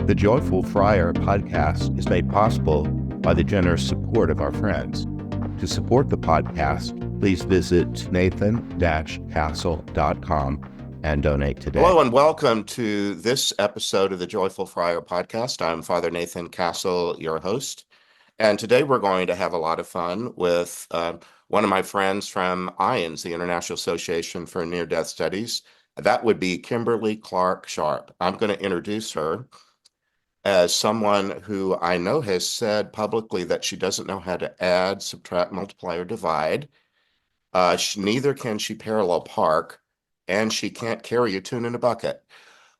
The Joyful Friar podcast is made possible by the generous support of our friends. To support the podcast, please visit nathan-castle.com and donate today. Hello and welcome to this episode of the Joyful Friar podcast. I'm Father Nathan Castle, your host. And today we're going to have a lot of fun with one of my friends from IANDS, the International Association for Near-Death Studies. That would be Kimberly Clark Sharp. I'm going to introduce her as someone who I know has said publicly that she doesn't know how to add, subtract, multiply, or divide. Neither can she parallel park, and she can't carry a tune in a bucket.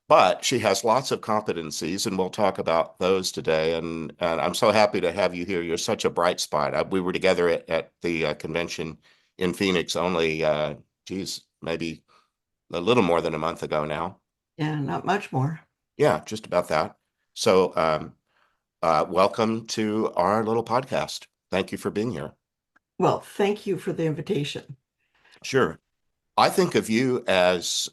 But she has lots of competencies, and we'll talk about those today. And I'm so happy to have you here. You're such a bright spot. We were together at the convention in Phoenix only, maybe a little more than a month ago now. Yeah, not much more. Yeah, just about that. So welcome to our little podcast. Thank you for being here. Well, thank you for the invitation. Sure. I think of you as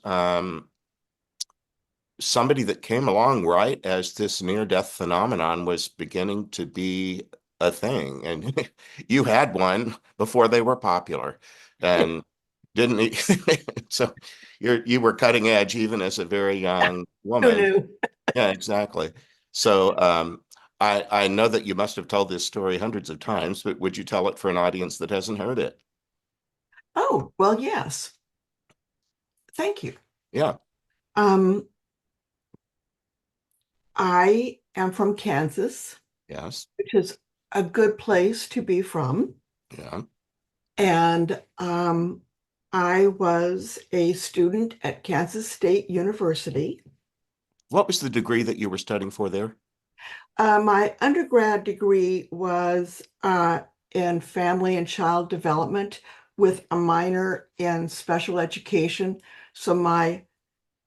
somebody that came along right as this near-death phenomenon was beginning to be a thing. And you had one before they were popular. And didn't so you were cutting edge even as a very young woman. Who knew? Yeah, exactly. So I know that you must have told this story hundreds of times, but would you tell it for an audience that hasn't heard it? Oh, well, yes. Thank you. Yeah. I am from Kansas. Yes. Which is a good place to be from. Yeah. And I was a student at Kansas State University. What was the degree that you were studying for there? My undergrad degree was in family and child development with a minor in special education. So my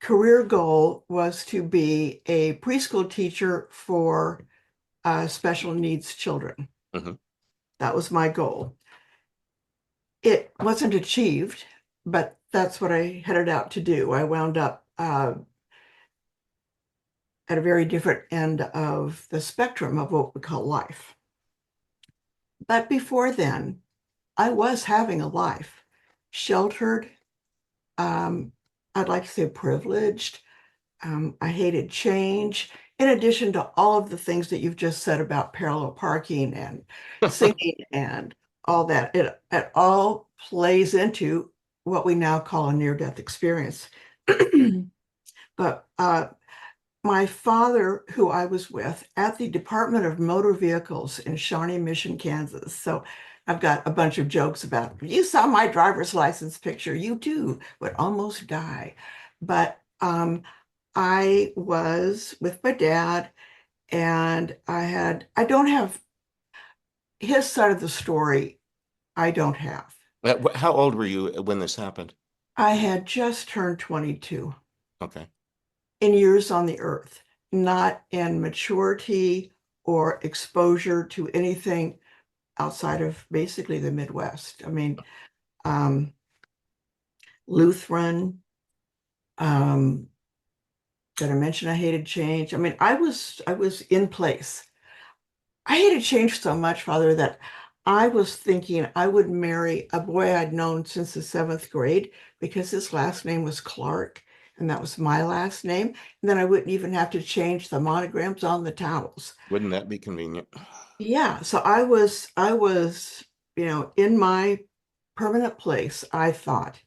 career goal was to be a preschool teacher for special needs children. Mm-hmm. That was my goal. It wasn't achieved, but that's what I headed out to do. I wound up at a very different end of the spectrum of what we call life. But before then, I was having a life, sheltered, I'd like to say privileged. I hated change, in addition to all of the things that you've just said about parallel parking and singing and all that. It all plays into what we now call a near-death experience. But my father, who I was with at the Department of Motor Vehicles in Shawnee Mission, Kansas. So I've got a bunch of jokes about, you saw my driver's license picture, you too would almost die. But I was with my dad, and I don't have his side of the story. I don't have. How old were you when this happened? I had just turned 22. Okay. In years on the earth, not in maturity or exposure to anything outside of basically the Midwest. I mean, Lutheran, did I mention I hated change? I mean, I was in place. I hated change so much, Father, that I was thinking I would marry a boy I'd known since the 7th grade because his last name was Clark, and that was my last name. And then I wouldn't even have to change the monograms on the towels. Wouldn't that be convenient? Yeah, so I was, in my permanent place, I thought.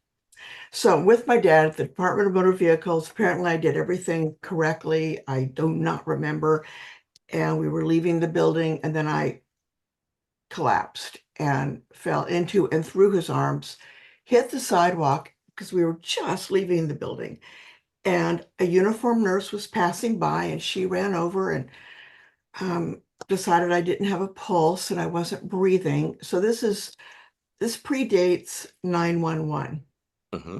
So with my dad at the Department of Motor Vehicles, apparently I did everything correctly. I do not remember. And we were leaving the building, and then I collapsed and fell into and through his arms, hit the sidewalk because we were just leaving the building. And a uniformed nurse was passing by, and she ran over and decided I didn't have a pulse and I wasn't breathing. So this predates 911. Mm-hmm.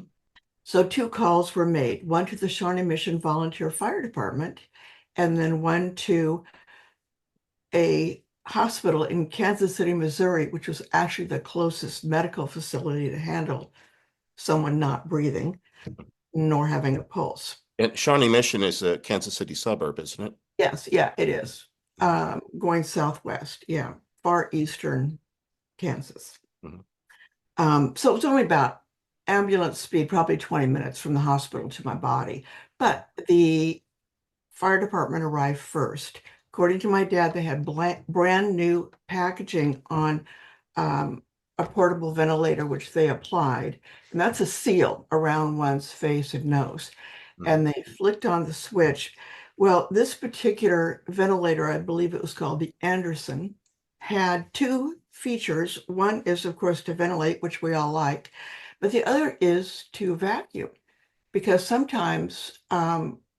So 2 calls were made, one to the Shawnee Mission Volunteer Fire Department, and then one to a hospital in Kansas City, Missouri, which was actually the closest medical facility to handle someone not breathing nor having a pulse. And Shawnee Mission is a Kansas City suburb, isn't it? Yes, yeah, it is. Mhm. Going southwest, yeah, far eastern Kansas. Mhm. So it's only about ambulance speed, probably 20 minutes from the hospital to my body. But the fire department arrived first. According to my dad, they had brand new packaging on a portable ventilator, which they applied. And that's a seal around one's face and nose. Mhm. And they flicked on the switch. Well, this particular ventilator, I believe it was called the Anderson, had two features. One is, of course, to ventilate, which we all like, but the other is to vacuum because sometimes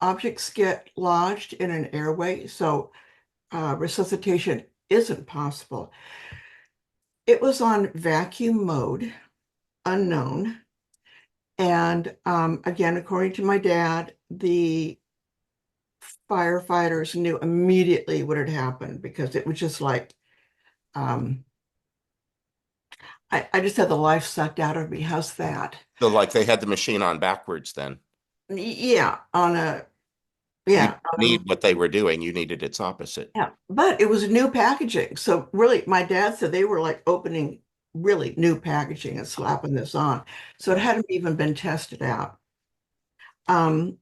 objects get lodged in an airway, so resuscitation isn't possible. It was on vacuum mode, unknown. And again, according to my dad, the firefighters knew immediately what had happened because it was just like, um, I just had the life sucked out of me. How's that? So like they had the machine on backwards then. Yeah, on a, You yeah, need what they were doing. You needed its opposite. yeah, but it was new packaging. So really, my dad said they were like opening really new packaging and slapping this on. So it Yeah. hadn't even been tested out. Um,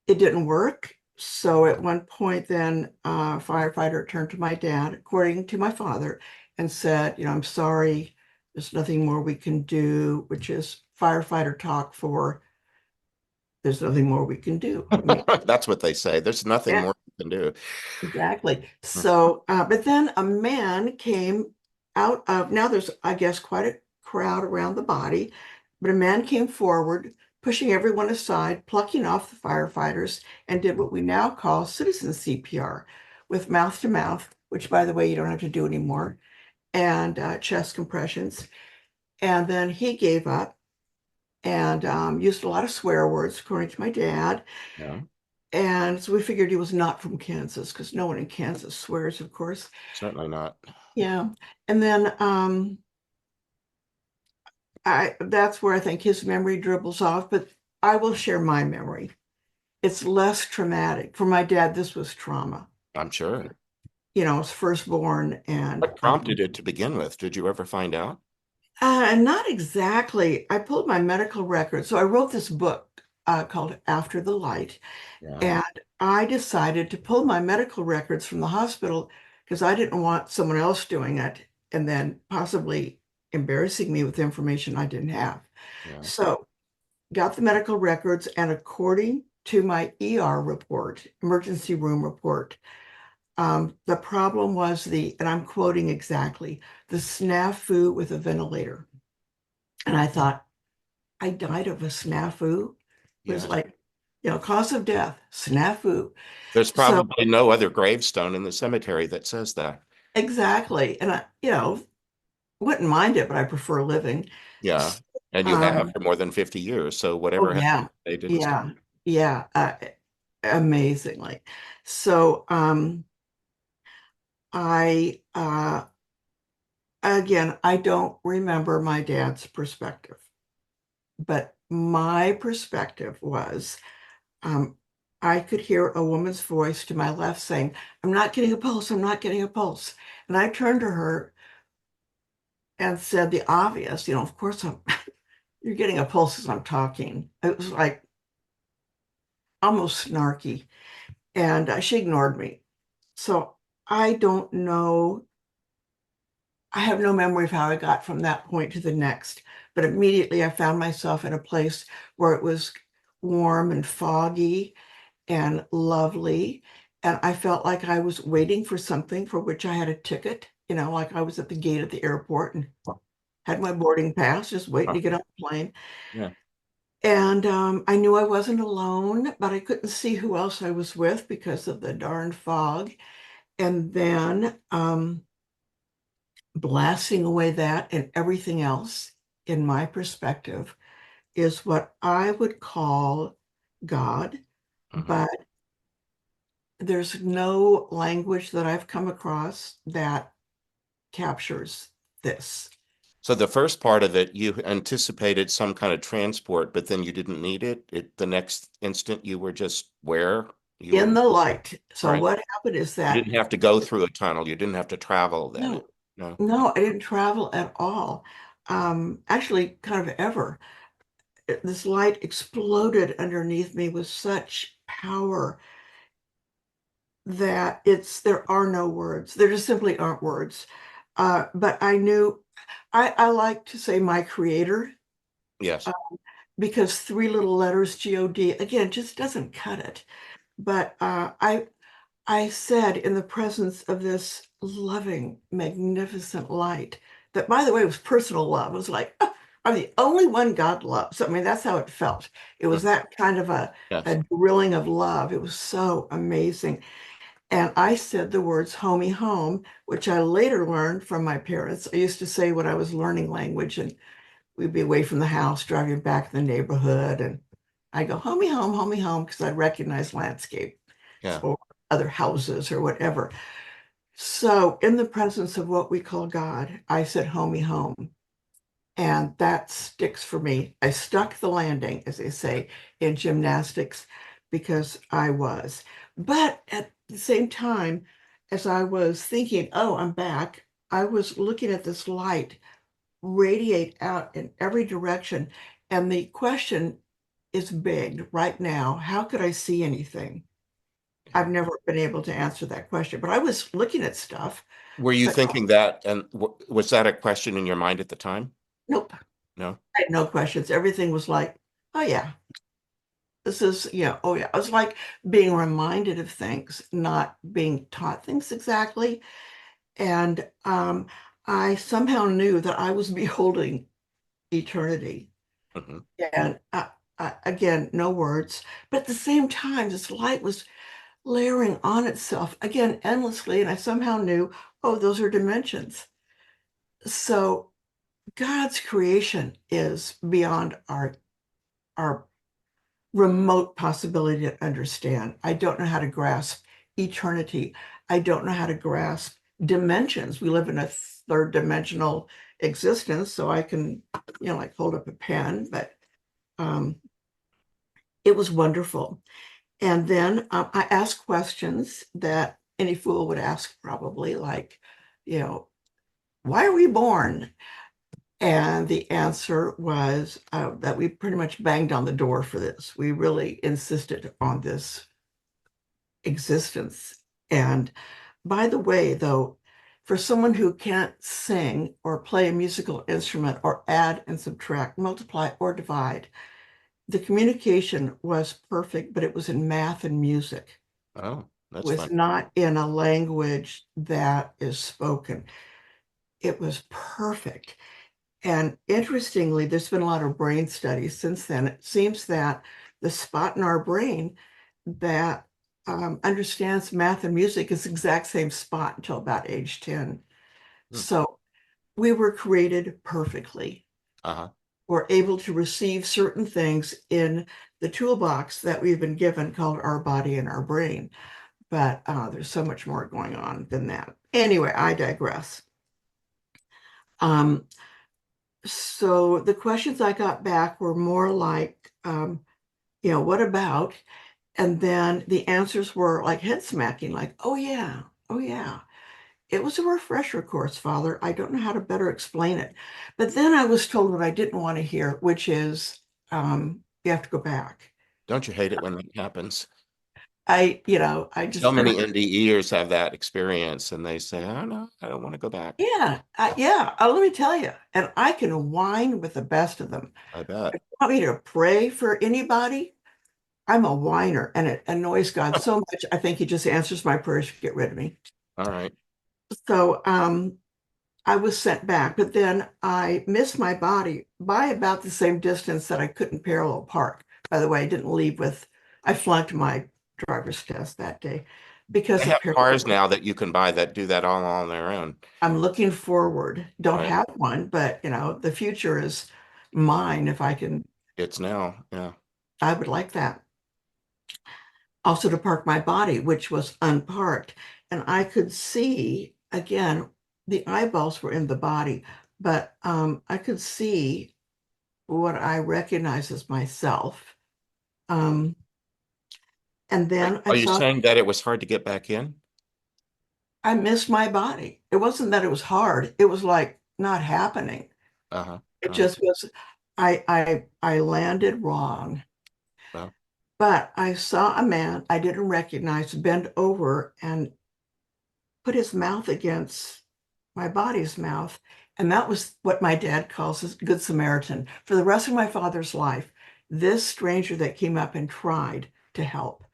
it didn't work. So at one point, then a firefighter turned to my dad, according to my father, and said, "I'm sorry, there's nothing more we can do," which is firefighter talk for "there's nothing more we can do." I mean, That's what they say. There's nothing yeah. more you can do. Exactly. So, but then a man came out of, now there's, I guess, quite a crowd around the body, but a man came forward, pushing everyone aside, plucking off the firefighters, and did what we now call citizen CPR with mouth to mouth, which, by the way, you don't have to do anymore, and chest compressions. And then he gave up and used a lot of swear words, according to my dad. Yeah, And so we figured he was not from Kansas because no one in Kansas swears, of course. certainly not. Yeah. And then I that's where I think his memory dribbles off, but I will share my memory. It's less traumatic. For my dad, this was trauma. I'm sure. His firstborn and What prompted it to begin with? Did you ever find out? not exactly. I pulled my medical record. So I wrote this book called After the Light. Yeah, And I decided to pull my medical records from the hospital because I didn't want someone else doing it and then possibly embarrassing me with information I didn't have. yeah. So got the medical records, and according to my ER report, emergency room report, the problem was and I'm quoting exactly, the snafu with a ventilator. And I thought, I died of a snafu. It was Yes. like, cause of death, snafu. There's So probably no other gravestone in the cemetery that says that. exactly. And I wouldn't mind it, but I prefer living. Yeah. And you have Um, for more than 50 years. So oh whatever happened, yeah, they didn't stop. yeah, yeah, amazingly. So I again, I don't remember my dad's perspective, but my perspective was um, I could hear a woman's voice to my left saying, "I'm not getting a pulse, I'm not getting a pulse." And I turned to her and said the obvious, of course you're getting a pulse as I'm talking. It was like almost snarky. And she ignored me. So I don't know. I have no memory of how I got from that point to the next. But immediately I found myself in a place where it was warm and foggy and lovely. And I felt like I was waiting for something for which I had a ticket, like I was at the gate at the airport and had my boarding pass, just waiting to get on the plane. Yeah. And I knew I wasn't alone, but I couldn't see who else I was with because of the darn fog. And then blasting away that and everything else, in my perspective, is what I would call God. Mhm. But there's no language that I've come across that captures this. So the first part of it, you anticipated some kind of transport, but then you didn't need it. The next instant you were just where? You in were the light. So right. what happened is You that didn't have to go through a tunnel. You didn't have to travel then. no, No. no, I didn't travel at all. Actually, kind of ever. This light exploded underneath me with such power that there are no words. There just simply aren't words. But I knew I like to say my creator, Yes. uh, because three little letters, God, again, just doesn't cut it. But I said in the presence of this loving, magnificent light that, by the way, was personal love. It was like, "Oh, I'm the only one God loves." I mean, that's how it felt. It was Mhm. that kind of Yes. a drilling of love. It was so amazing. And I said the words homey home, which I later learned from my parents. I used to say when I was learning language, and we'd be away from the house, driving back in the neighborhood, and I go homey home, because I recognize landscape Yeah. or other houses or whatever. So in the presence of what we call God, I said homey home. And that sticks for me. I stuck the landing, as they say in gymnastics, because I was. But at the same time, as I was thinking, oh, I'm back, I was looking at this light radiate out in every direction. And the question is big right now. How could I see anything? Yeah. I've never been able to answer that question, but I was looking at stuff, Were you but thinking that, and was that a question in your mind at the time? nope, No? I had no questions. Everything was like, oh yeah, this is, yeah, oh yeah. It was like being reminded of things, not being taught things exactly. And I somehow knew that I was beholding eternity. Hmm. And again, no words. But at the same time, this light was layering on itself again endlessly. And I somehow knew, oh, those are dimensions. So God's creation is beyond our remote possibility to understand. I don't know how to grasp eternity. I don't know how to grasp dimensions. We live in a third dimensional existence, so I can, like hold up a pen, but um, it was wonderful. And then I asked questions that any fool would ask, probably, like, you know, why are we born? And the answer was that we pretty much banged on the door for this. We really insisted on this existence. And by the way, though, for someone who can't sing or play a musical instrument or add and subtract, multiply or divide, the communication was perfect, but it was in math and music. Oh, It that's was fun. not in a language that is spoken. It was perfect. And interestingly, there's been a lot of brain studies since then. It seems that the spot in our brain that understands math and music is the exact same spot until about age 10. Hmm. So we were created perfectly. Uh-huh. We're able to receive certain things in the toolbox that we've been given called our body and our brain. But there's so much more going on than that. Anyway, I digress. Um, so the questions I got back were more like, what about? And then the answers were like head smacking, like, oh yeah, oh yeah. It was a refresher course, Father. I don't know how to better explain it. But then I was told what I didn't want to hear, which is you have to go back. Don't you hate it when that happens? I So just, many NDEers have that experience and they say, oh no, I don't want to go back. yeah, yeah. Let me tell you, and I can whine with the best of them. I bet. Want me to pray for anybody? I'm a whiner, and it annoys God so much. I think He just answers my prayers to get rid of me. All right. So I was sent back, but then I missed my body by about the same distance that I couldn't parallel park. By the way, I didn't leave with, I flunked my driver's test that day They because of have cars parallel. now that you can buy that do that all on their own. I'm looking forward. Don't Right. have one, but the future is mine if I can. It's now. Yeah. I would like that. Also to park my body, which was unparked. And I could see, again, the eyeballs were in the body, but I could see what I recognize as myself. Um, And then I Are you saw saying that it was hard to get back in? I missed my body. It wasn't that it was hard. It was like not happening. Uh-huh. It just was, I landed wrong. Well, But I saw a man I didn't recognize bend over and put his mouth against my body's mouth. And that was what my dad calls a Good Samaritan. For the rest of my father's life, this stranger that came up and tried to help,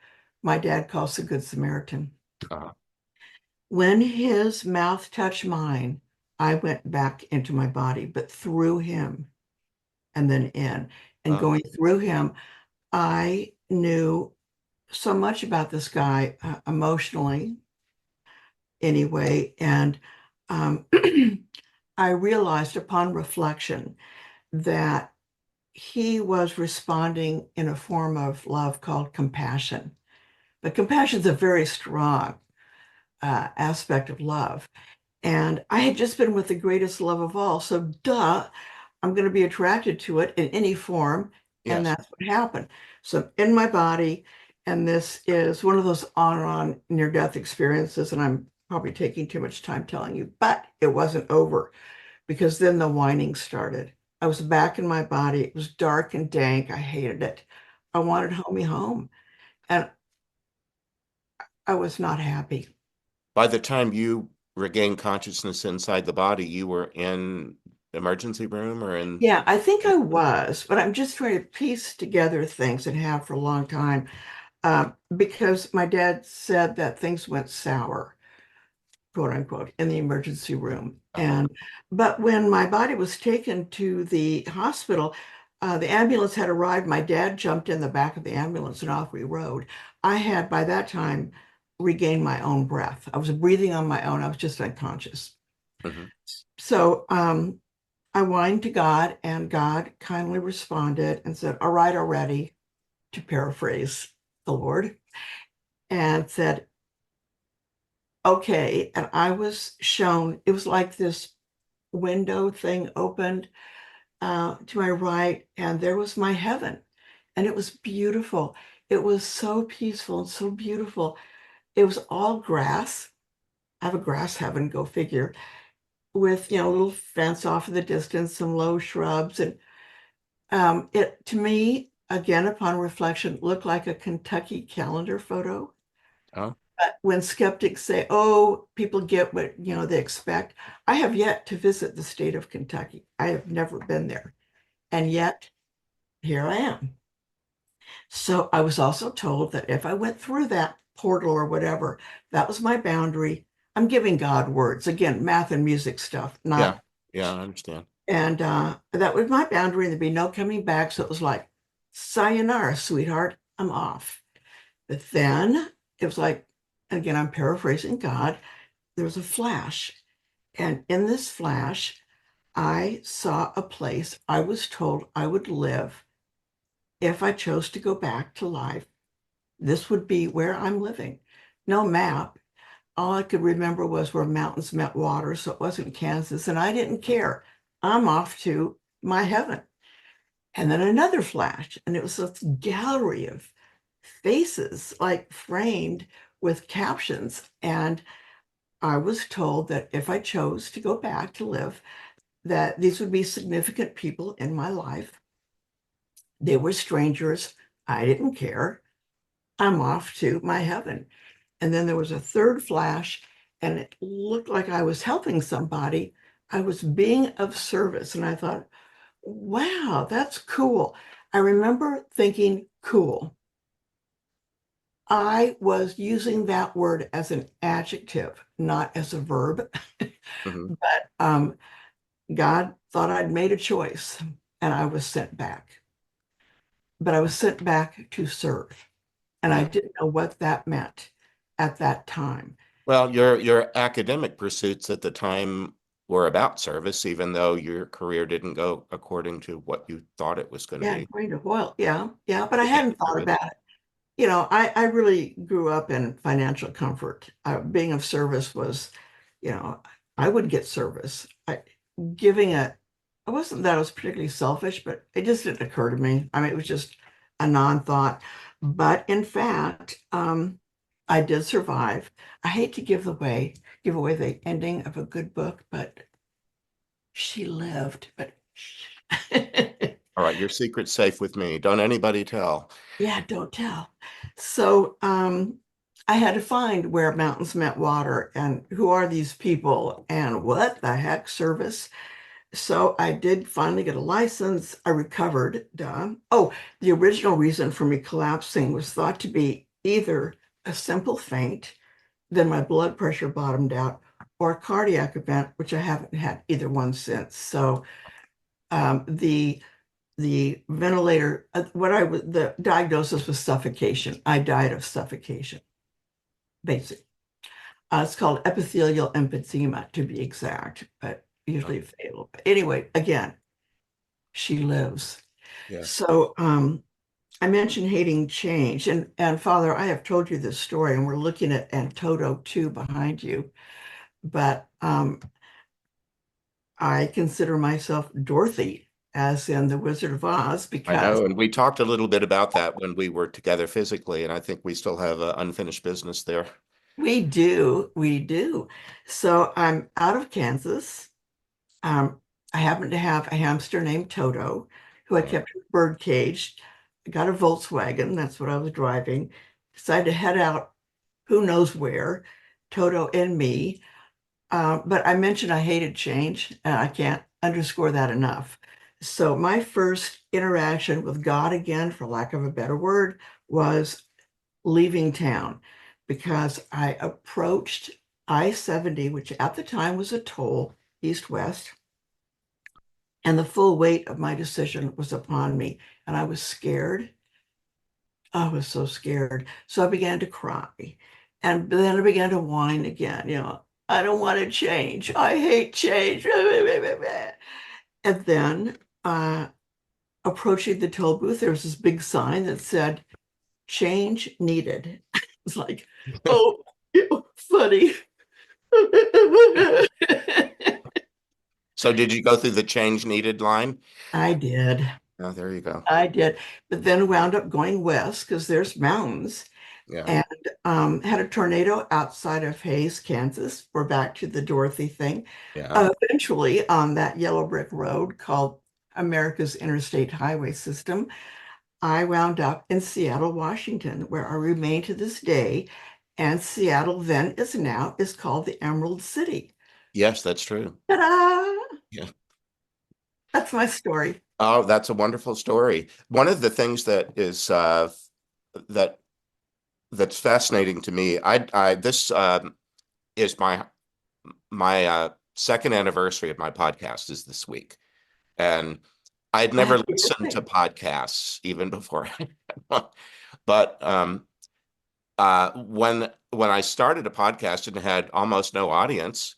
my dad calls a Good Samaritan. uh-huh. When his mouth touched mine, I went back into my body, but through him and then in. And Oh, going through him, I knew so much about this guy emotionally anyway. And um, I realized upon reflection that he was responding in a form of love called compassion. But compassion is a very strong aspect of love. And I had just been with the greatest love of all. So, duh, I'm going to be attracted to it in any form. And yes. that's what happened. So, in my body, and this is one of those on and on near-death experiences. And I'm probably taking too much time telling you, but it wasn't over because then the whining started. I was back in my body. It was dark and dank. I hated it. I wanted homie home. And I was not happy. By the time you regained consciousness inside the body, you were in the emergency room or in. Yeah, I think I was, but I'm just trying to piece together things and have for a long time because my dad said that things went sour, quote unquote, in the emergency room. Uh-huh. But when my body was taken to the hospital, the ambulance had arrived. My dad jumped in the back of the ambulance and off we rode. I had by that time regained my own breath. I was breathing on my own. I was just unconscious. Mhm. So I whined to God, and God kindly responded and said, "All right, already," to paraphrase the Lord, and said, "Okay." And I was shown, it was like this window thing opened to my right, and there was my heaven. And it was beautiful. It was so peaceful and so beautiful. It was all grass. I have a grass heaven, go figure, with, a little fence off in the distance, some low shrubs, and it, to me, again, upon reflection, looked like a Kentucky calendar photo. Oh, But when skeptics say, "Oh, people get what, they expect," I have yet to visit the state of Kentucky. I have never been there. And yet, here I am. So I was also told that if I went through that portal or whatever, that was my boundary. I'm giving God words. Again, math and music stuff, yeah. not, Yeah, I understand. and that was my boundary. There'd be no coming back. So it was like, sayonara, sweetheart, I'm off. But then it was like, again, I'm paraphrasing God, there was a flash. And in this flash, I saw a place I was told I would live if I chose to go back to life. This would be where I'm living. No map. All I could remember was where mountains met water. So it wasn't Kansas. And I didn't care. I'm off to my heaven. And then another flash, and it was this gallery of faces, like framed with captions. And I was told that if I chose to go back to live, that these would be significant people in my life. They were strangers. I didn't care. I'm off to my heaven. And then there was a third flash, and it looked like I was helping somebody. I was being of service. And I thought, wow, that's cool. I remember thinking, cool. I was using that word as an adjective, not as a verb. Hmm. But God thought I'd made a choice and I was sent back. But I was sent back to serve. And I Yeah. didn't know what that meant at that time. Well, your academic pursuits at the time were about service, even though your career didn't go according to what you thought it was going to Yeah, be. going to Hoyle. Yeah, yeah. But I Being hadn't thought service. about it. I really grew up in financial comfort. Being of service was, you know, I would get service. Giving it, it wasn't that I was particularly selfish, but it just didn't occur to me. I mean, it was just a non-thought. But in fact, I did survive. I hate to give away the ending of a good book, but she lived. But All right, your secret's safe with me. Don't anybody tell. yeah, don't tell. So I had to find where mountains met water and who are these people and what the heck service. So I did finally get a license. I recovered. Duh. Oh, the original reason for me collapsing was thought to be either a simple faint, then my blood pressure bottomed out, or a cardiac event, which I haven't had either one since. So the ventilator, the diagnosis was suffocation. I died of suffocation, basically. It's called epithelial emphysema to be exact, but usually fatal. But anyway, again, she lives. Yeah. So I mentioned hating change, and Father, I have told you this story, and we're looking at Toto 2 behind you, but I consider myself Dorothy, as in the Wizard of Oz, I because know. And we talked a little bit about that when we were together physically. And I think we still have unfinished business there. we do. So I'm out of Kansas. Um, I happen to have a hamster named Toto, who I kept in a bird cage. I got a Volkswagen, that's what I was driving. Decided to head out, who knows where, Toto and me. But I mentioned I hated change, and I can't underscore that enough. So my first interaction with God again, for lack of a better word, was leaving town because I approached I-70, which at the time was a toll east-west, and the full weight of my decision was upon me. And I was scared. I was so scared. So I began to cry. And then I began to whine again, I don't want to change. I hate change. And then approaching the toll booth, there was this big sign that said, change needed. It's like, oh, funny. So did you go through the change needed line? I did. Oh, there you go. I did. But then wound up going west because there's mountains Yeah. and had a tornado outside of Hayes, Kansas. We're back to the Dorothy thing. Yeah. Eventually, on that yellow brick road called America's Interstate Highway System, I wound up in Seattle, Washington, where I remain to this day. And Seattle then is called the Emerald City. Yes, that's true. Ta-da! Yeah. That's my story. Oh, that's a wonderful story. One of the things that is that that's fascinating to me. I this is my second anniversary of my podcast is this week, and I'd never Happy listened to birthday. podcasts even before. But when I started a podcast and had almost no audience,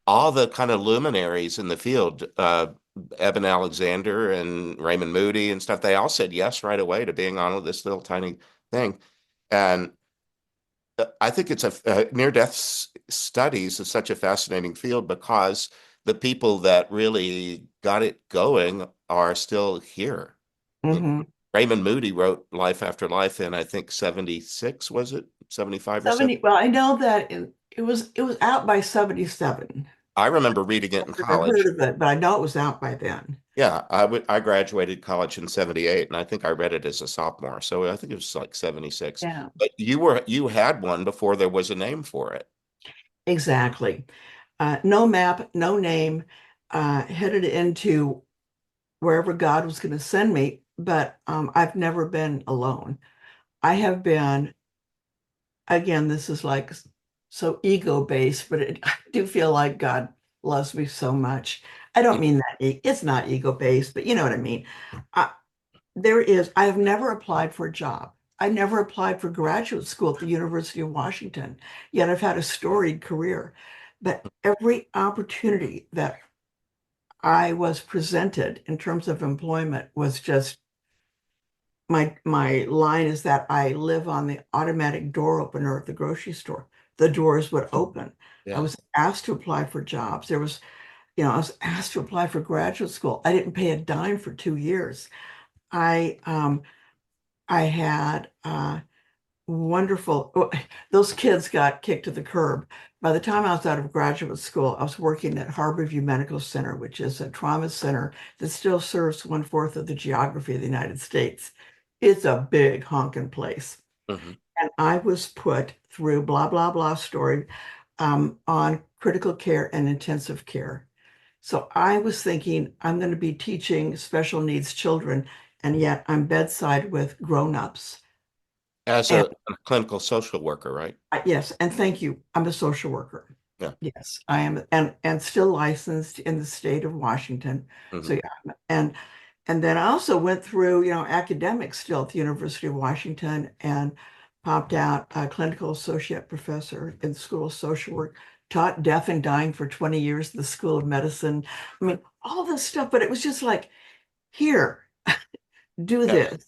all the kind of luminaries in the field, Eben Alexander and Raymond Moody and stuff, they all said yes right away to being on with this little tiny thing. And I think it's near-death studies is such a fascinating field because the people that really got it going are still here. Mm-hmm. Raymond Moody wrote Life After Life in, I think, 76, was it? 75 or 70, 7? well, I know that it was out by 77. I remember reading it in I've heard college. of it, but I know it was out by then. Yeah, I graduated college in 78 and I think I read it as a sophomore. So I think it was like 76. Yeah, But you had one before there was a name for it. exactly. No map, no name, headed into wherever God was going to send me, but I've never been alone. I have been, again, this is like so ego-based, but I do feel like God loves me so much. I don't mean that it's not ego-based, but you know what I mean. I, I have never applied for a job. I never applied for graduate school at the University of Washington, yet I've had a storied career. But every opportunity that I was presented in terms of employment was just my line is that I live on the automatic door opener at the grocery store. The doors would open. I Yeah. was asked to apply for jobs. I was asked to apply for graduate school. I didn't pay a dime for 2 years. I had wonderful, those kids got kicked to the curb. By the time I was out of graduate school, I was working at Harborview Medical Center, which is a trauma center that still serves 1/4 of the geography of the United States. It's a big honking place. Hmm. And I was put through blah, blah, blah story on critical care and intensive care. So I was thinking I'm going to be teaching special needs children, and yet I'm bedside with grown-ups. As And a clinical social worker, right? yes, and thank you. I'm a social worker. Yeah. Yes, I am, and still licensed in the state of Washington. So Hmm. yeah, and then I also went through, academics still at the University of Washington and popped out a clinical associate professor in the School of Social Work, taught deaf and dying for 20 years at the School of Medicine. I mean, all this stuff, but it was just like, here, do Yeah. this.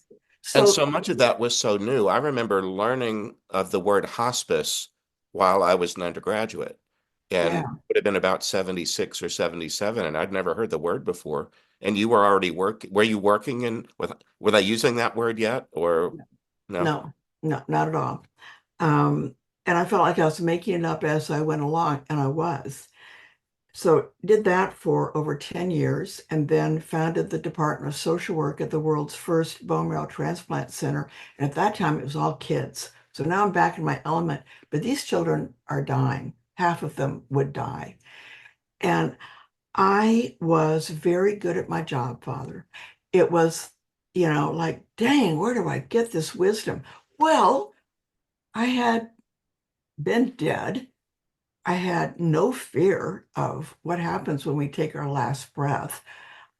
And So so much of that was so new. I remember learning of the word hospice while I was an undergraduate, and yeah, it would have been about 76 or 77, and I'd never heard the word before. And you were already working, were you working were they using that word yet, or no? no, no, not at all. Um, and I felt like I was making it up as I went along, and I was. So did that for over 10 years and then founded the Department of Social Work at the world's first bone marrow transplant center. And at that time, it was all kids. So now I'm back in my element, but these children are dying. Half of them would die. And I was very good at my job, Father. It was, like, dang, where do I get this wisdom? Well, I had been dead. I had no fear of what happens when we take our last breath.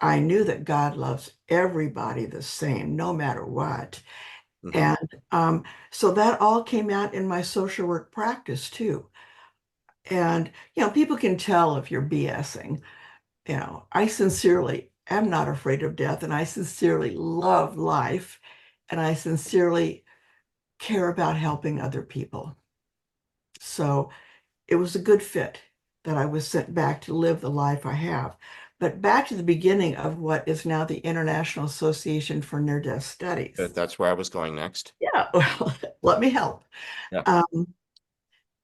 I knew that God loves everybody the same, no matter what. Hmm. And so that all came out in my social work practice too. And, people can tell if you're BSing. I sincerely am not afraid of death, and I sincerely love life, and I sincerely care about helping other people. So it was a good fit that I was sent back to live the life I have. But back to the beginning of what is now the International Association for Near-Death Studies. That's where I was going next. Yeah, well, let me help. Yeah. Um,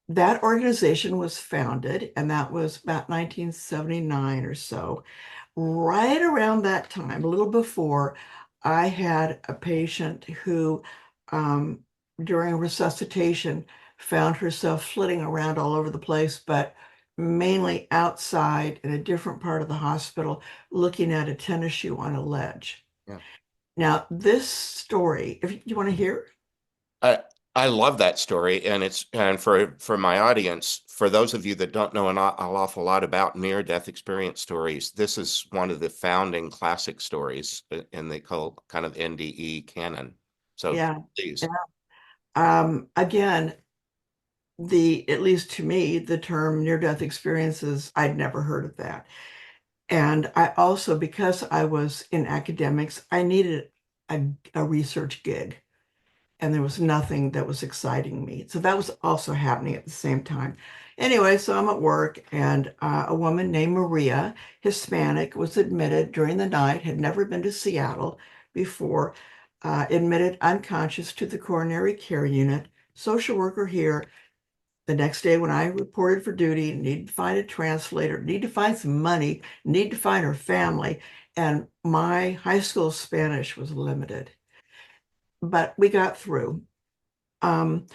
that organization was founded, and that was about 1979 or so. Right around that time, a little before, I had a patient who, um, during resuscitation, found herself flitting around all over the place, but mainly outside in a different part of the hospital, looking at a tennis shoe on a ledge. Yeah. Now, this story, if you want to hear, I I love that story, and for my audience, for those of you that don't know an awful lot about near-death experience stories, this is one of the founding classic stories in the kind of NDE canon. So yeah, please. yeah. Again, at least to me, the term near-death experiences, I'd never heard of that. And I also, because I was in academics, I needed a research gig, and there was nothing that was exciting me. So that was also happening at the same time. Anyway, so I'm at work, and a woman named Maria, Hispanic, was admitted during the night, had never been to Seattle before, admitted unconscious to the coronary care unit. Social worker here. The next day, when I reported for duty, needed to find a translator, need to find some money, need to find her family. And my high school Spanish was limited, but we got through. Um,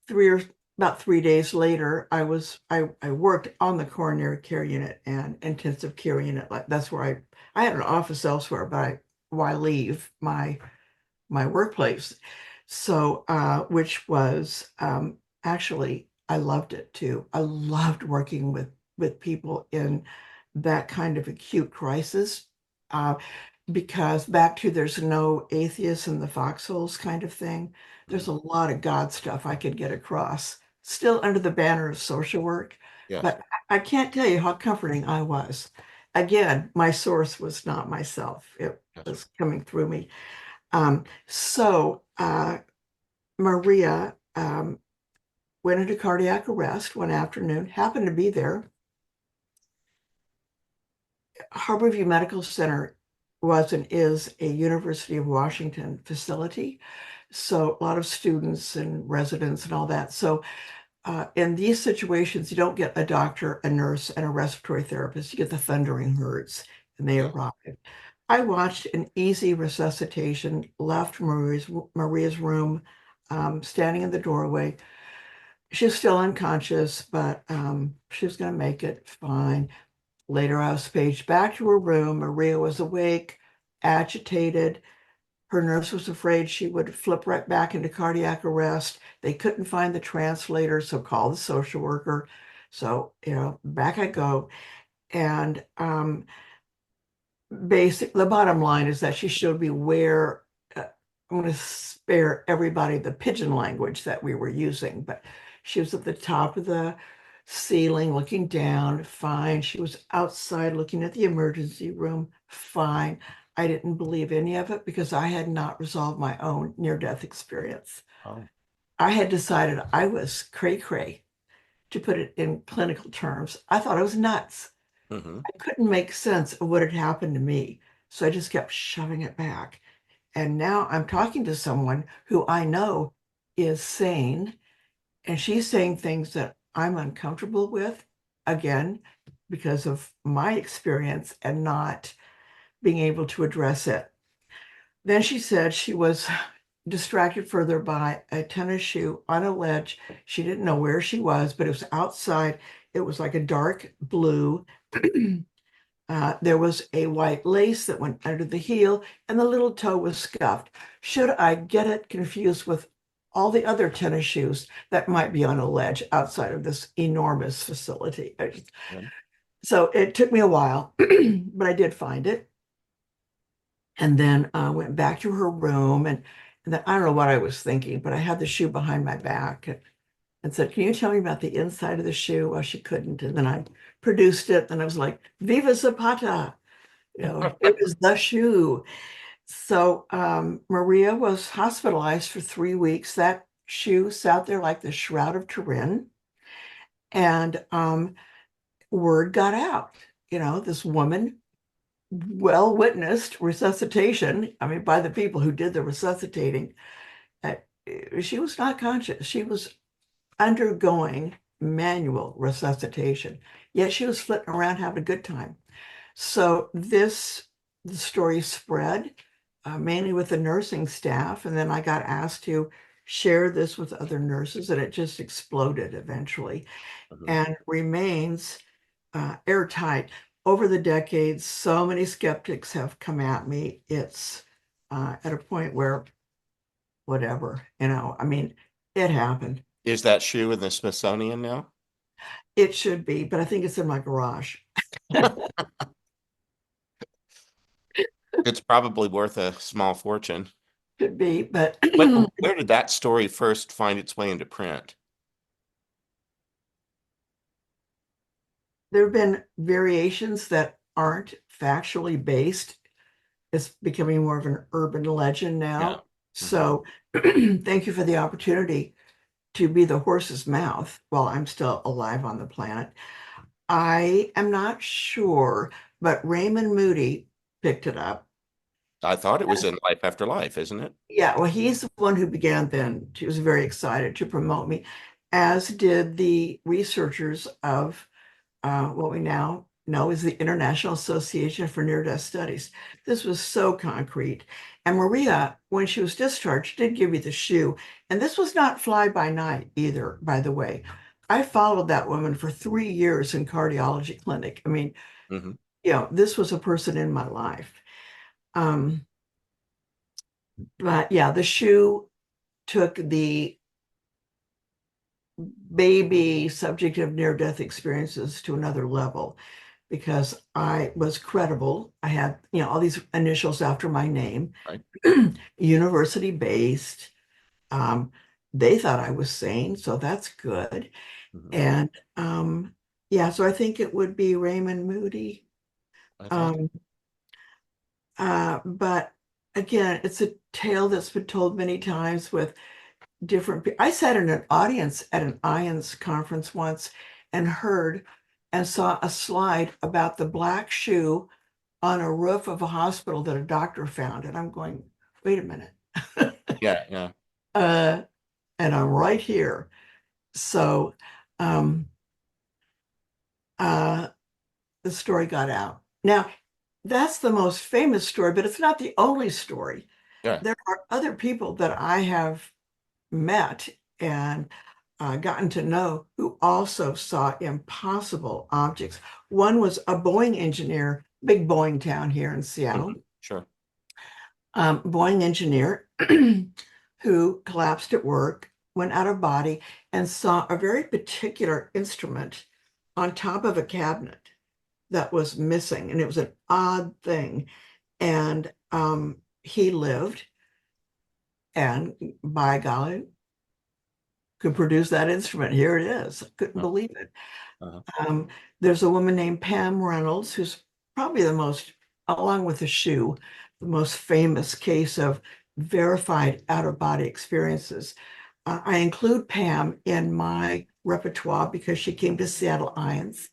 three or about 3 days later, I worked on the coronary care unit and intensive care unit. Like that's where I had an office elsewhere, but why leave my workplace. So, which was actually, I loved it too. I loved working with people in that kind of acute crisis, uh, because back to there's no atheists in the foxholes kind of thing. There's Mhm. a lot of God stuff I could get across, still under the banner of social work, Yes. but I can't tell you how comforting I was. Again, my source was not myself. It Yes. was coming through me. So Maria went into cardiac arrest one afternoon, happened to be there. Harborview Medical Center was and is a University of Washington facility. So a lot of students and residents and all that. So in these situations, you don't get a doctor, a nurse, and a respiratory therapist. You get the thundering herds, and they Yeah. arrive. I watched an easy resuscitation, left Maria's room, standing in the doorway. She's still unconscious, but she was going to make it fine. Later, I was paged back to her room. Maria was awake, agitated. Her nurse was afraid she would flip right back into cardiac arrest. They couldn't find the translator, so call the social worker. So, back I go. And the bottom line is that she showed me where I'm going to spare everybody the pigeon language that we were using, but she was at the top of the ceiling looking down, fine. She was outside looking at the emergency room, fine. I didn't believe any of it because I had not resolved my own near-death experience. Oh. I had decided I was cray-cray, to put it in clinical terms. I thought I was nuts. Mm-hmm. I couldn't make sense of what had happened to me. So I just kept shoving it back. And now I'm talking to someone who I know is sane, and she's saying things that I'm uncomfortable with, again, because of my experience and not being able to address it. Then she said she was distracted further by a tennis shoe on a ledge. She didn't know where she was, but it was outside. It was like a dark blue. There was a white lace that went under the heel, and the little toe was scuffed. Should I get it confused with all the other tennis shoes that might be on a ledge outside of this enormous facility? Yeah. So it took me a while, but I did find it. And then I went back to her room, and then I don't know what I was thinking, but I had the shoe behind my back and said, "Can you tell me about the inside of the shoe?" Well, she couldn't. And then I produced it, and I was like, "Viva Zapata!" It was the shoe. So Maria was hospitalized for 3 weeks. That shoe sat there like the Shroud of Turin, and word got out. This woman, well witnessed resuscitation. I mean, by the people who did the resuscitating. Uh, she was not conscious. She was undergoing manual resuscitation, yet she was flitting around having a good time. So the story spread mainly with the nursing staff, and then I got asked to share this with other nurses, and it just exploded eventually, Mm-hmm. and remains airtight. Over the decades, so many skeptics have come at me. It's at a point where whatever, I mean, it happened. Is that shoe in the Smithsonian now? It should be, but I think it's in my garage. It's probably worth a small fortune. Could be, but Where did that story first find its way into print? there have been variations that aren't factually based. It's becoming more of an urban legend Yeah. now. So thank you for the opportunity to be the horse's mouth while I'm still alive on the planet. I am not sure, but Raymond Moody picked it up. I thought it was in Life After Life, isn't it? Yeah, well, he's the one who began then. He was very excited to promote me, as did the researchers of what we now know is the International Association for Near-Death Studies. This was so concrete. And Maria, when she was discharged, did give me the shoe. And this was not fly by night either, by the way. I followed that woman for 3 years in cardiology clinic. I mean, Mm-hmm. this was a person in my life. But yeah, the shoe took the baby subject of near-death experiences to another level because I was credible. I had, all these initials after my name, Right. university-based. They thought I was sane, so that's good. Mm-hmm. And yeah, so I think it would be Raymond Moody. I thought But again, it's a tale that's been told many times with different people. I sat in an audience at an IANDS conference once and heard and saw a slide about the black shoe on a roof of a hospital that a doctor found. And I'm going, wait a minute. Yeah, yeah. And I'm right here. So um, uh, the story got out. Now, that's the most famous story, but it's not the only story. Yeah. There are other people that I have met and gotten to know who also saw impossible objects. One was a Boeing engineer, big Boeing town here in Seattle, Sure. Boeing engineer who collapsed at work, went out of body, and saw a very particular instrument on top of a cabinet that was missing. And it was an odd thing. And he lived, and by golly, could produce that instrument. Here it is. I couldn't believe it. Uh-huh. There's a woman named Pam Reynolds, who's probably the most, along with the shoe, the most famous case of verified out-of-body experiences. I include Pam in my repertoire because she came to Seattle IANDS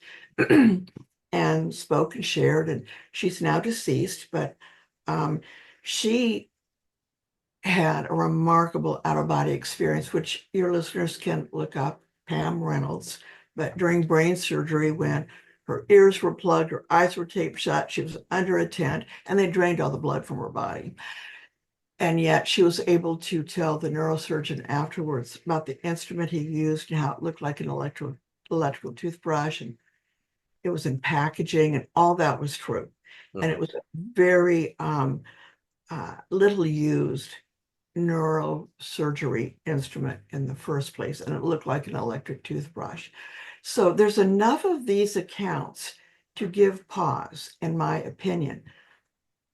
and spoke and shared, and she's now deceased, but she had a remarkable out-of-body experience, which your listeners can look up, Pam Reynolds. But during brain surgery, when her ears were plugged, her eyes were taped shut, she was under a tent, and they drained all the blood from her body. And yet she was able to tell the neurosurgeon afterwards about the instrument he used and how it looked like an electrical toothbrush, and it was in packaging, and all that was true. And it was a very little used neurosurgery instrument in the first place, and it looked like an electric toothbrush. So there's enough of these accounts to give pause, in my opinion,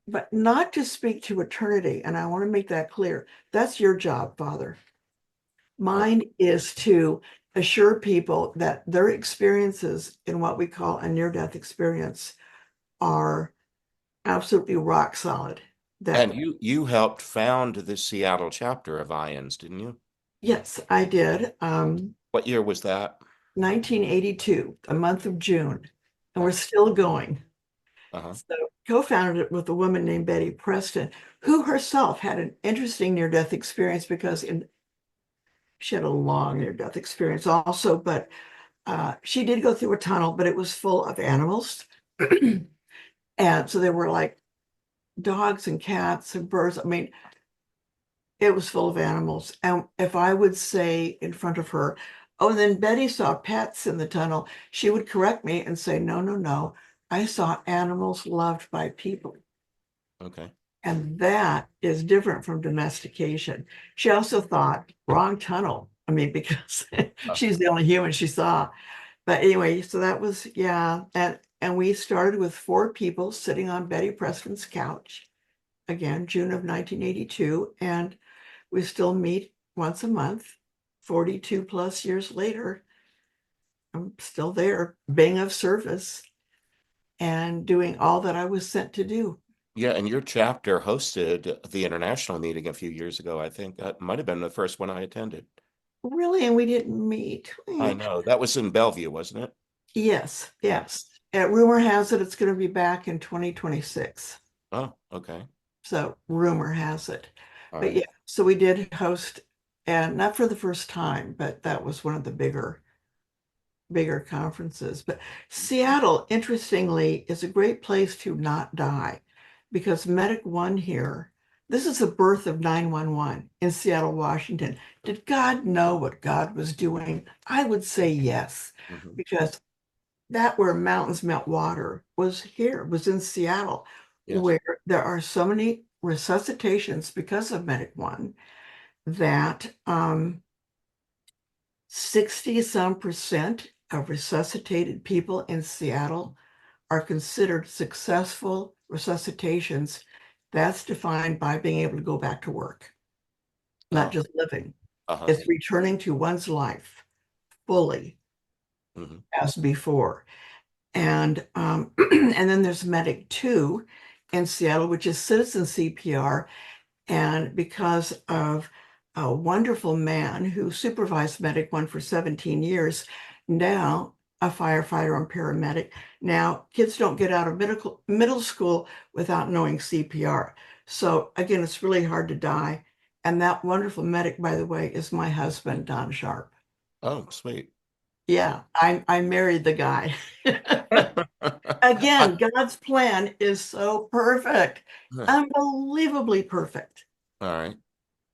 but not to speak to eternity. And I want to make that clear. That's your job, Father. Mine is to assure people that their experiences in what we call a near-death experience are absolutely rock solid. That And you helped found the Seattle chapter of IANDS, didn't you? Yes, I did. What year was that? 1982, the month of June, and we're still going. Uh-huh. So co-founded it with a woman named Betty Preston, who herself had an interesting near-death experience because she had a long near-death experience also, but she did go through a tunnel, but it was full of animals. And so there were like dogs and cats and birds. I mean, it was full of animals. And if I would say in front of her, oh, and then Betty saw pets in the tunnel, she would correct me and say, no, no, no. I saw animals loved by people. Okay. And that is different from domestication. She also thought, wrong tunnel. I mean, because she's the only human she saw. But anyway, so that was, yeah. And we started with 4 people sitting on Betty Preston's couch, again, June of 1982. And we still meet once a month, 42 plus years later. I'm still there, being of service and doing all that I was sent to do. Yeah, and your chapter hosted the international meeting a few years ago, I think. That might have been the first one I attended. Really? And we didn't meet. I know. That was in Bellevue, wasn't it? Yes, yes. Rumor has it it's going to be back in 2026. Oh, okay. So rumor has it. All But right. yeah, so we did host, and not for the first time, but that was one of the bigger conferences. But Seattle, interestingly, is a great place to not die because Medic One here, this is the birth of 911 in Seattle, Washington. Did God know what God was doing? I would say yes, Mhm. because that where mountains melt water was here, was in Seattle, Yes. where there are so many resuscitations because of Medic One that 60 some percent of resuscitated people in Seattle are considered successful resuscitations. That's defined by being able to go back to work, not Oh, just living. uh-huh. It's returning to one's life fully Mhm. as before. And and then there's Medic 2 in Seattle, which is citizen CPR. And because of a wonderful man who supervised Medic One for 17 years, now a firefighter and paramedic. Now, kids don't get out of middle school without knowing CPR. So again, it's really hard to die. And that wonderful medic, by the way, is my husband, Don Sharp. Oh, sweet. Yeah, I married the guy. Again, God's plan is so perfect, unbelievably perfect. All right.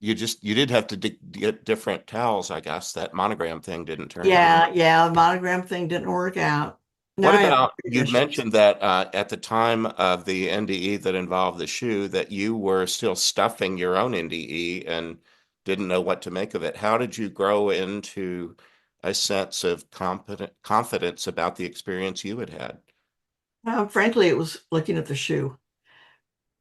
You did have to get different towels, I guess. That monogram thing didn't turn out. Yeah, the monogram thing didn't work out. Now What I have about, you issues. mentioned that at the time of the NDE that involved the shoe, that you were still stuffing your own NDE and didn't know what to make of it. How did you grow into a sense of confidence about the experience you had had? Frankly, it was looking at the shoe.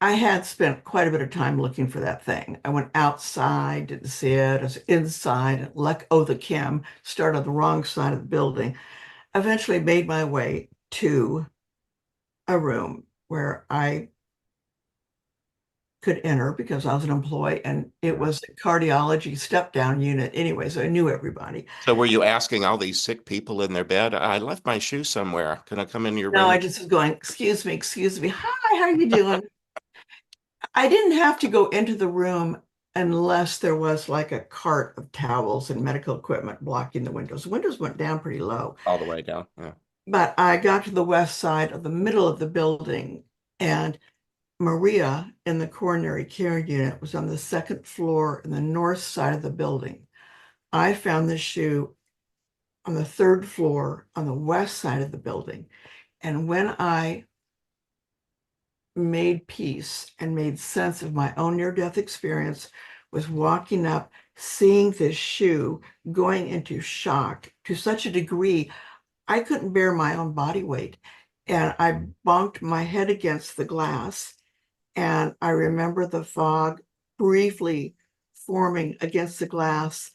I had spent quite a bit of time looking for that thing. I went outside, didn't see it. I was inside, the Kim, started on the wrong side of the building. Eventually made my way to a room where I could enter because I was an employee, and it was a cardiology step down unit anyway, so I knew everybody. So were you asking all these sick people in their bed, I left my shoe somewhere. Can I come in your No, I room? just was going, excuse me. Hi, how you doing? I didn't have to go into the room unless there was like a cart of towels and medical equipment blocking the windows. The windows went down pretty low, All the way down. Yeah. but I got to the west side of the middle of the building, and Maria in the coronary care unit was on the second floor in the north side of the building. I found the shoe on the third floor on the west side of the building. And when I made peace and made sense of my own near-death experience, was walking up, seeing this shoe, going into shock to such a degree I couldn't bear my own body weight. And I bonked my head against the glass. And I remember the fog briefly forming against the glass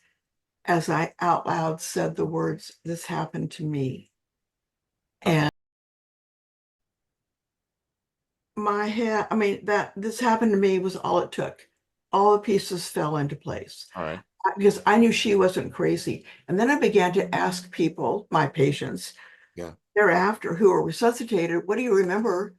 as I out loud said the words, "This happened to me." And my head, I mean, that this happened to me was all it took. All the pieces fell into place All right. because I knew she wasn't crazy. And then I began to ask people, my patients, Yeah. thereafter who were resuscitated, what do you remember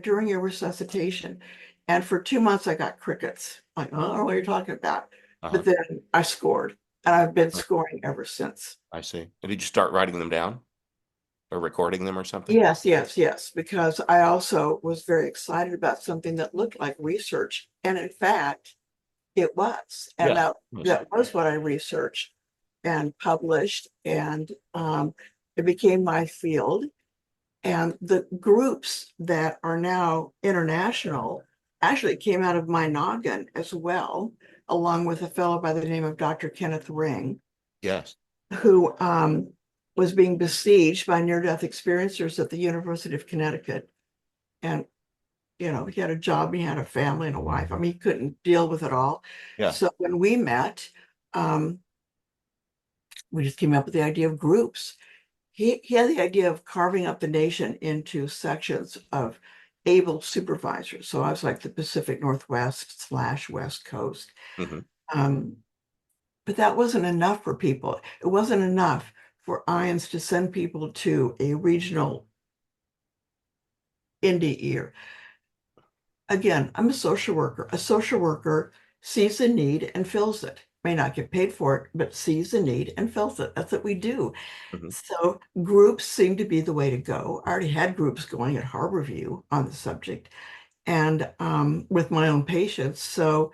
during your resuscitation? And for 2 months, I got crickets. Like, I don't know what you're talking about. Uh-huh. But then I scored, and I've been scoring ever since. I see. And did you start writing them down or recording them or something? Yes, because I also was very excited about something that looked like research. And in fact, it was. And Yeah. that was what I researched and published. And it became my field. And the groups that are now international actually came out of my noggin as well, along with a fellow by the name of Dr. Kenneth Ring, Yes. who was being besieged by near-death experiencers at the University of Connecticut. And, he had a job, he had a family and a wife. I mean, he couldn't deal with it all. Yeah. So when we met, we just came up with the idea of groups. He had the idea of carving up the nation into sections of able supervisors. So I was like the Pacific Northwest / West Coast. Mm-hmm. But that wasn't enough for people. It wasn't enough for IANDS to send people to a regional NDE. Again, I'm a social worker. A social worker sees a need and fills it. May not get paid for it, but sees a need and fills it. That's what we do. Mm-hmm. So groups seem to be the way to go. I already had groups going at Harborview on the subject, and with my own patients. So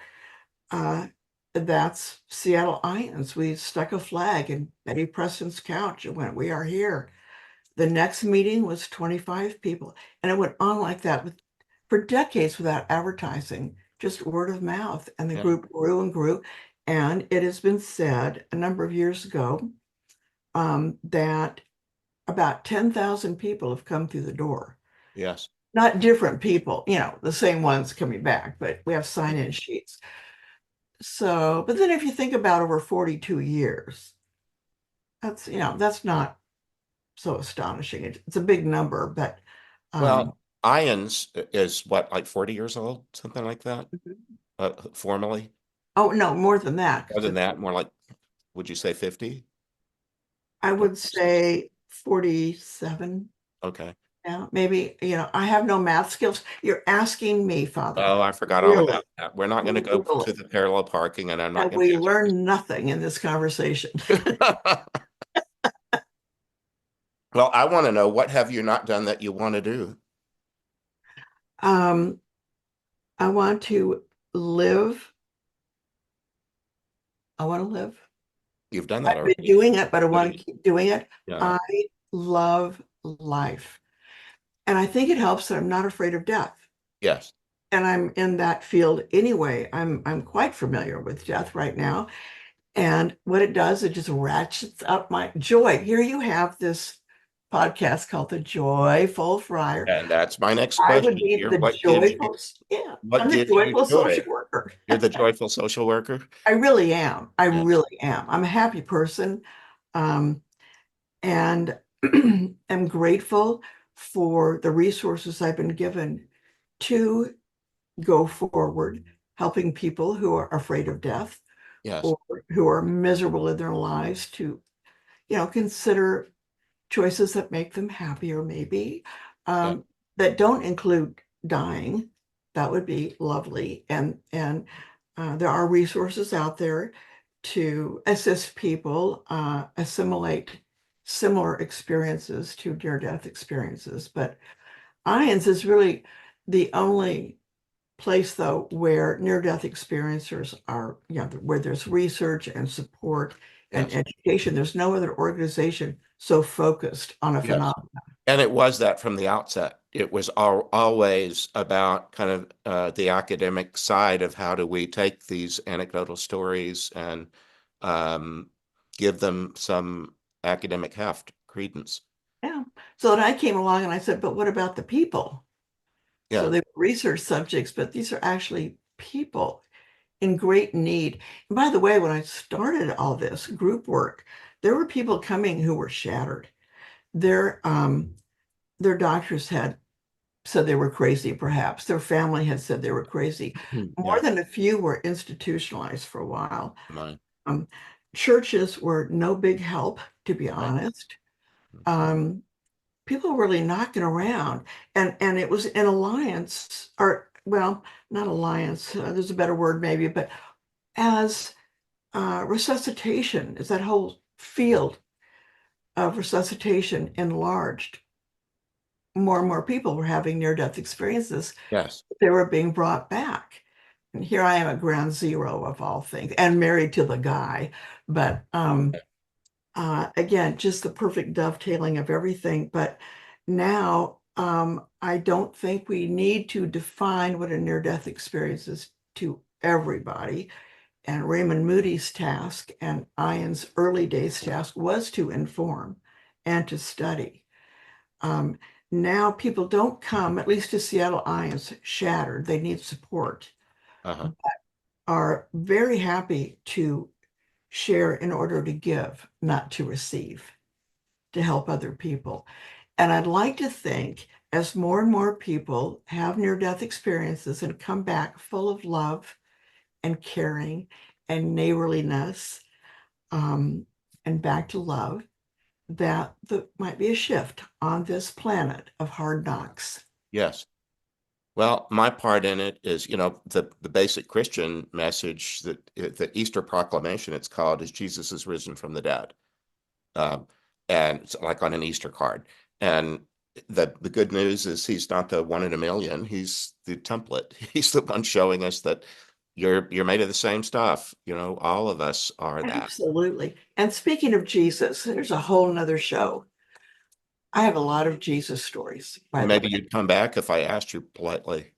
that's Seattle IANDS. We stuck a flag in Betty Preston's couch and went, "We are here." The next meeting was 25 people, and it went on like that for decades without advertising, just word of mouth. And the group grew and grew. And it has been said a number of years ago that about 10,000 people have come through the door. Yes. Not different people, the same ones coming back, but we have sign-in sheets. So, but then if you think about over 42 years, that's not so astonishing. It's a big number, but Well, IANDS is what, like 40 years old, something like that, formally? oh no, more than that. More than that, more like, would you say 50? I would say 47. Okay. Yeah, maybe, I have no math skills. You're asking me, Father. Oh, I forgot all Really? about that. We're not going to go to Really? the parallel parking, and I'm not And going we to learn nothing in this conversation. answer. Well, I want to know, what have you not done that you want to do? Um, I want to live. I want to live. You've done that I've already. been doing it, but I want to keep doing it. Yeah. I love life. And I think it helps that I'm not afraid of death. Yes. And I'm in that field anyway. I'm quite familiar with death right now. And what it does, it just ratchets up my joy. Here you have this podcast called The Joyful Friar. And that's my next I would question be here. the joyful, yeah, What I'm the gives you joyful joy? social worker. You're the joyful social worker? I really am. I Yes. really am. I'm a happy person. Um, and am grateful for the resources I've been given to go forward, helping people who are afraid of death Yes. or who are miserable in their lives to, consider choices that make them happier, maybe, Yeah. that don't include dying. That would be lovely. And there are resources out there to assist people assimilate similar experiences to near-death experiences. But IANDS is really the only place, though, where near-death experiencers are, where there's research and support and Yes. education. There's no other organization so focused on a Yes. phenomenon. And it was that from the outset. It was always about kind of the academic side of how do we take these anecdotal stories and um, give them some academic heft, credence. Yeah. So then I came along and I said, but what about the people? So Yeah. they were research subjects, but these are actually people in great need. And by the way, when I started all this group work, there were people coming who were shattered. Their doctors had said they were crazy, perhaps. Their family had said they were crazy. More Yeah. than a few were institutionalized for a while. Mine. Um, Churches were no big help, to be Right. honest. Um, People were really knocking around, and it was an alliance, or well, not alliance. There's a better word maybe, but as resuscitation, as that whole field of resuscitation enlarged, more and more people were having near-death experiences. Yes. They were being brought back. And here I am at ground zero of all things and married to the guy. But again, just the perfect dovetailing of everything. But now I don't think we need to define what a near-death experience is to everybody. And Raymond Moody's task and Ian's early days task was to inform and to study. Um, Now people don't come, at least to Seattle IANDS, shattered. They need support, Uh-huh. are very happy to share in order to give, not to receive, to help other people. And I'd like to think as more and more people have near-death experiences and come back full of love and caring and neighborliness, and back to love, that there might be a shift on this planet of hard knocks. Yes. Well, my part in it is, the basic Christian message that the Easter proclamation, it's called, is Jesus is risen from the dead. Um, and it's like on an Easter card. And the good news is he's not the one in a million. He's the template. He's the one showing us that you're made of the same stuff. All of us are that. Absolutely. And speaking of Jesus, there's a whole nother show. I have a lot of Jesus stories, by Well, the maybe way. you'd come back if I asked you politely.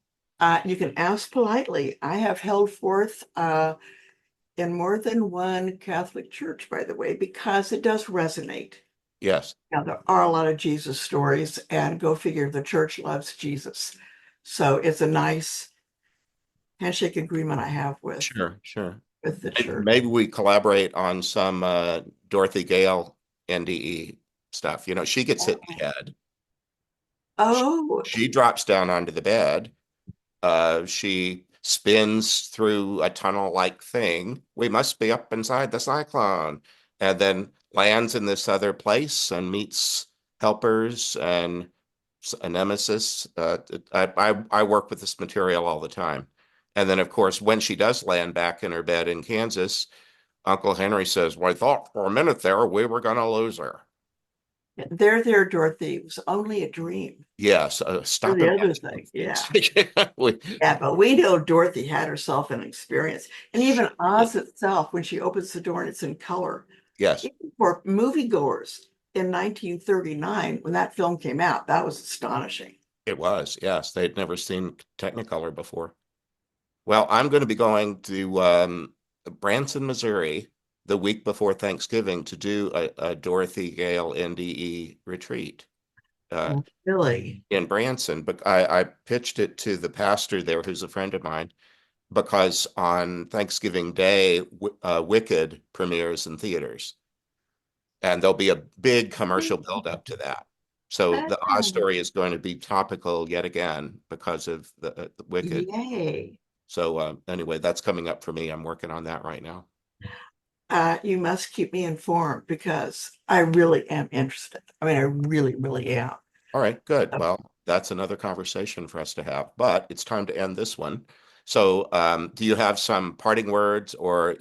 You can ask politely. I have held forth in more than one Catholic church, by the way, because it does resonate. Yes. Now, there are a lot of Jesus stories, and go figure, the church loves Jesus. So it's a nice handshake agreement I have Sure, sure. with the church. Maybe we collaborate on some Dorothy Gale NDE stuff. She gets hit in the head. Oh, She drops down onto the bed. She spins through a tunnel-like thing. We must be up inside the cyclone. And then lands in this other place and meets helpers and a nemesis. I work with this material all the time. And then, of course, when she does land back in her bed in Kansas, Uncle Henry says, well, I thought for a minute there we were going to lose her. There, Dorothy. It was only a dream. Yes, Or stop the it. other thing, yeah. We- Yeah, but we know Dorothy had herself an experience. And even Oz itself, when she opens the door and it's in color, yes, even for moviegoers in 1939, when that film came out, that was astonishing. it was. Yes, they'd never seen Technicolor before. Well, I'm going to be going to Branson, Missouri, the week before Thanksgiving to do a Dorothy Gale NDE retreat Really? in Branson. But I pitched it to the pastor there, who's a friend of mine, because on Thanksgiving Day, Wicked premieres in theaters, and there'll be a big commercial buildup to that. So the Oz story is going to be topical yet again because of the Wicked. Yay. So anyway, that's coming up for me. I'm working on that right now. You must keep me informed because I really am interested. I mean, I really, really am. All right, good. Oh, Well, that's another conversation for us to have, but it's time to end this one. So do you have some parting words or,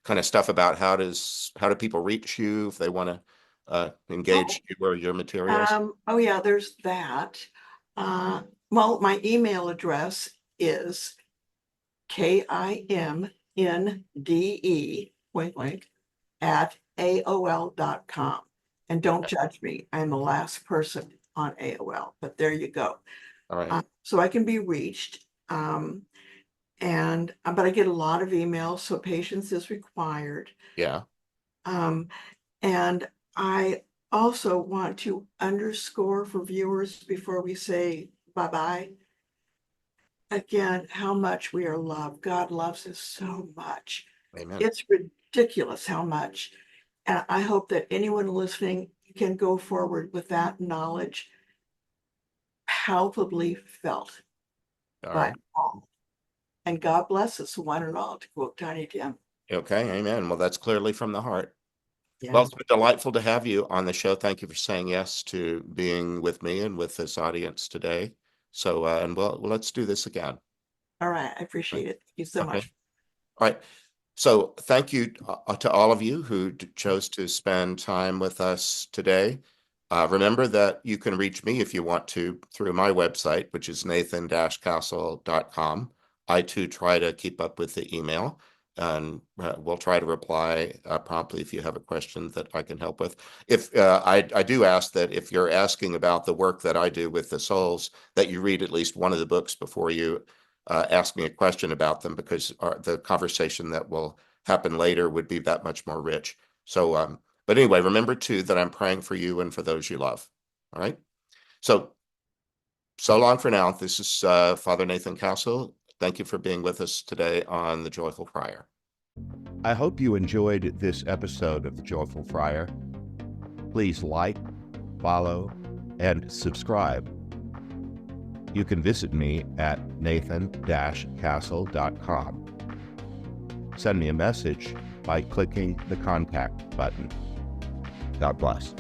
kind of stuff about how do people reach you if they want to engage you or your materials? oh yeah, there's that. Well, my email address is KIMNDE, wink, wink, at AOL.com. And don't judge me. I'm the last person on AOL, but there you go. All right. So I can be reached. But I get a lot of emails, so patience is required. Yeah. And I also want to underscore for viewers before we say bye-bye, again, how much we are loved. God loves us so much. Amen. It's ridiculous how much. And I hope that anyone listening can go forward with that knowledge palpably felt All by right. all. And God bless us one and all, to quote Tiny Tim. Okay. Amen. Well, that's clearly from the heart. Yeah. Well, it's been delightful to have you on the show. Thank you for saying yes to being with me and with this audience today. So, and let's do this again. All right. I appreciate it. Thank you so Okay. much. All right. So thank you to all of you who chose to spend time with us today. Remember that you can reach me if you want to through my website, which is nathan-castle.com. I too try to keep up with the email, and we'll try to reply promptly if you have a question that I can help with. If I do ask that if you're asking about the work that I do with the souls, that you read at least one of the books before you ask me a question about them, because the conversation that will happen later would be that much more rich. So, but anyway, remember too that I'm praying for you and for those you love. All right. So long for now. This is Father Nathan Castle. Thank you for being with us today on The Joyful Friar. I hope you enjoyed this episode of The Joyful Friar. Please like, follow, and subscribe. You can visit me at nathan-castle.com. Send me a message by clicking the contact button. God bless.